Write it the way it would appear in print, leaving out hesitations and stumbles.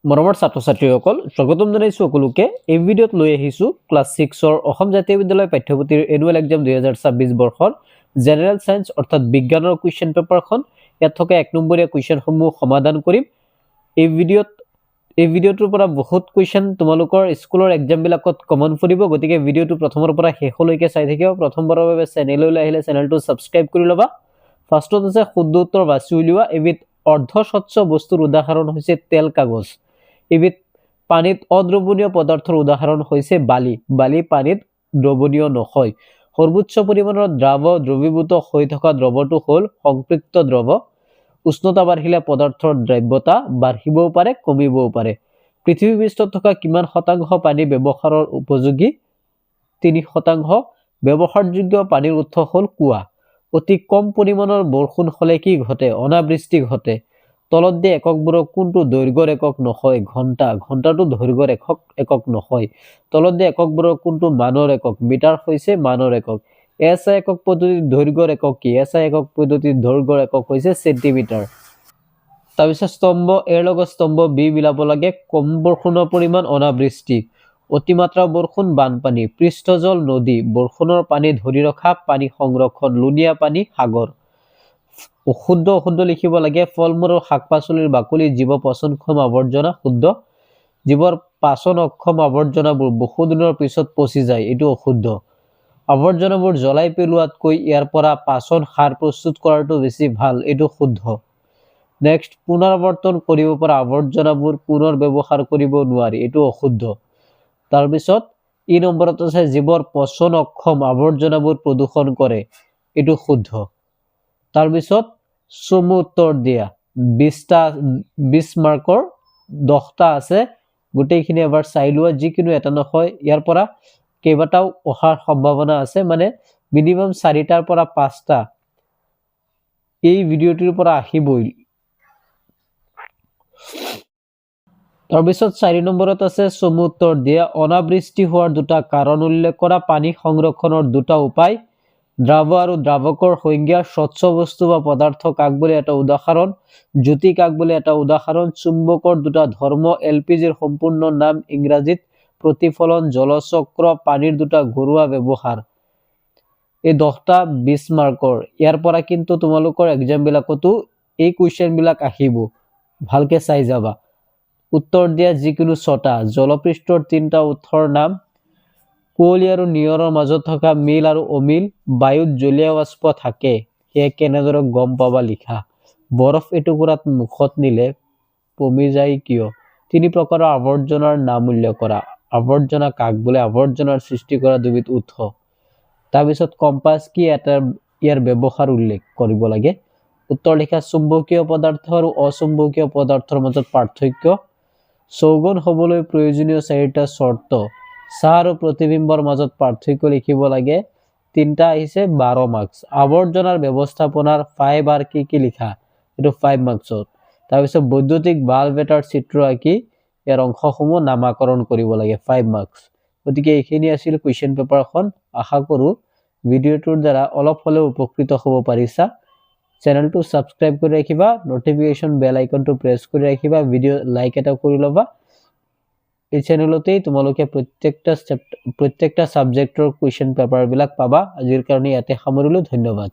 মৰমৰ ছাত্ৰ-ছাত্ৰীসকল স্বাগতম জনাইছো সকলোকে এই ভিডিঅ'ত লৈ আহিছো ক্লাছ 6ৰ অসম জাতীয় বিদ্যালয় পাঠ্যপুথিৰ এনুৱেল এক্সাম 2026 বৰ্ষৰ জেনেৰেল সায়েন্স অৰ্থাৎ বিজ্ঞানৰ কুৱেশ্যন পেপাৰখন ইয়াত থকা 1 নম্বৰীয়া কুৱেশ্যনসমূহ সমাধান কৰিম এই ভিডিঅ'টোৰ পৰা বহুত কুৱেশ্যন তোমালোকৰ স্কুলৰ এক্সাম বিলাকত কমন পৰিব গতিকে ভিডিঅ'টো প্ৰথমৰ পৰা শেষলৈকে চাই থাকিবা প্ৰথমবাৰৰ বাবে চেনেললৈ আহিলে চেনেলটো সাবস্ক্ৰাইব কৰি ল'বা ফাৰ্ষ্টত আছে শুদ্ধ উত্তৰ বাছি উলিওৱা এবিধ অৰ্ধস্বচ্ছ বস্তুৰ উদাহৰণ হৈছে তেল কাগজ এবিধ পানীত অদ্ৰৱণীয় পদাৰ্থৰ উদাহৰণ হৈছে বালি বালি পানীত দ্ৰৱণীয় নহয় সৰ্বোচ্চ পৰিমাণৰ দ্ৰৱীভূত হৈ থকা দ্ৰৱটো হ'ল সংপৃক্ত দ্ৰৱ উষ্ণতা বাঢ়িলে পদাৰ্থৰ দ্ৰব্যতা বাঢ়িবও পাৰে কমিবও পাৰে পৃথিৱী পৃষ্ঠত থকা কিমান শতাংশ পানী ব্যৱহাৰৰ উপযোগী 3% ব্যৱহাৰযোগ্য পানীৰ উৎস হ'ল কুঁৱা অতি কম পৰিমাণৰ বৰষুণ হলে কি ঘটে অনাবৃষ্টি ঘটে তলত দিয়ে এককবোৰক কোনটো দৈৰ্ঘ্যৰ একক নহয় ঘণ্টা ঘণ্টাটো দৈৰ্ঘ্যৰ একক নহয় তলত দিয়ে এককবোৰক কোনটো মানৰ একক মিটাৰ হৈছে মানৰ একক এসআই একক পদ্ধতিৰ দৈৰ্ঘ্যৰ একক কি এসআই একক পদ্ধতিৰ দৈৰ্ঘ্যৰ একক হৈছে সেন্টিমিটাৰ তাৰপিছত স্তম্ভ এৰ লগত স্তম্ভ বি মিলাব লাগে কম বৰষুণৰ পৰিমাণ অনাবৃষ্টি অতিমাত্ৰা বৰষুণ বানপানী পৃষ্ঠজল নদী বৰষুণৰ পানী ধৰি ৰখা পানী সংৰক্ষণ লুনিয়া পানী সাগৰ শুদ্ধ লিখিব লাগে ফলমূল আৰু শাক-পাচলিৰ বাকলি জীৱ পচনক্ষম আৱৰ্জনা শুদ্ধ জীৱৰ পাচন অক্ষম আৱৰ্জনাবোৰ বহুদিনৰ পিছত পচি যায় এটো অশুদ্ধ আৱৰ্জনাবোৰ জ্বলাই পেলোৱাতকৈ ইয়াৰ পৰা পাচন সাৰ প্ৰস্তুত কৰাটো বেছি ভাল এটো শুদ্ধ নেক্সট পুনৰাৱৰ্তন কৰিব পৰা আৱৰ্জনাবোৰ পুনৰ ব্যৱহাৰ কৰিব নোৱাৰি এটো অশুদ্ধ তাৰ পিছত ই নম্বৰত আছে জীৱৰ পচন অক্ষম আৱৰ্জনাবোৰ প্ৰদূষণ কৰে এটো শুদ্ধ তাৰ পিছত চমু উত্তৰ দিয়া 20 মাৰ্কৰ 10টা আছে গোটেইখিনি এবাৰ চাই লোৱা যিকিনো এটা নহয় ইয়াৰ পৰা কেইবাটাও অহাৰ সম্ভাৱনা আছে মানে মিনিমাম 4টাৰ পৰা 5টা এই ভিডিঅ'টিৰ পৰা আহিবই তাৰপিছত 4 নম্বৰত আছে চমু উত্তৰ দিয়া অনাবৃষ্টি হোৱাৰ দুটা কাৰণ উল্লেখ কৰা পানী সংৰক্ষণৰ দুটা উপায় দ্ৰাৱ আৰু দ্ৰাৱকৰ সংজ্ঞা স্বচ্ছ বস্তু বা পদাৰ্থ কাক বুলি এটা উদাহৰণ জ্যোতি কাক বুলি এটা উদাহৰণ চুম্বকৰ দুটা ধৰ্ম এলপিজিৰ সম্পূৰ্ণ নাম ইংৰাজীত প্ৰতিফলন জলচক্ৰ পানীৰ দুটা ঘৰুৱা ব্যৱহাৰ এই 10টা 20 মাৰ্কৰ ইয়াৰ পৰা কিন্তু তোমালোকৰ এক্সাম বিলাকতো এই কুৱেশ্যন বিলাক আহিব ভালকে চাই যাবা উত্তৰ দিয়া যিকোনো 6টা জলপৃষ্ঠৰ 3টা উৎসৰ নাম কুঁৱলী আৰু নিয়ৰৰ মাজত থকা মিল আৰু অমিল বায়ুত জলীয় বাষ্প থাকে হে কেনেদৰে গম পাবা লিখা বৰফ এটুকুৰাত মুখত নিলে পমি যায় কিয় 3 প্ৰকাৰৰ আৱৰ্জনাৰ নাম উল্লেখ কৰা আৱৰ্জনা কাক বোলে আৱৰ্জনাৰ সৃষ্টি কৰা দুবিধ উৎস তাৰ পিছত কম্পাস কি এটা ইয়াৰ ব্যৱহাৰ উল্লেখ কৰিব লাগে উত্তৰ লিখা চুম্বকীয় পদাৰ্থ আৰু অচুম্বকীয় পদাৰ্থৰ মাজত পাৰ্থক্য চৌগন হ'বলৈ প্ৰয়োজনীয় 4টা শৰ্ত চাহ আৰু প্ৰতিবিম্বৰ মাজত পাৰ্থক্য লিখিব লাগে 3টা আহিছে 12 মাৰ্কস আৱৰ্জনাৰ ব্যৱস্থাপনাৰ 5 আৰ কি লিখা এটো 5 মাৰ্কসত তাৰ পিছত বৈদ্যুতিক বাল্ব এটাৰ চিত্ৰ আঁকি ইয়াৰ অংশসমূহ নামাকৰণ কৰিব লাগে 5 মাৰ্কস গতিকে এইখিনি আছিল কুৱেশ্যন পেপাৰখন আশা কৰো ভিডিঅ'টোৰ দ্বাৰা অলপ হলেও উপকৃত হ'ব পাৰিছা চেনেলটো সাবস্ক্ৰাইব কৰি ৰাখিবা নোটিফিকেশন বেল আইকনটো প্ৰেছ কৰি ৰাখিবা ভিডিঅ লাইক এটা কৰি লবা এই চেনেলতেই তোমালোকে প্ৰত্যেকটা সাবজেক্টৰ কুৱেশ্যন পেপাৰ বিলাক পাবা আজিৰ কাৰণে ইয়াতে সামৰিলো ধন্যবাদ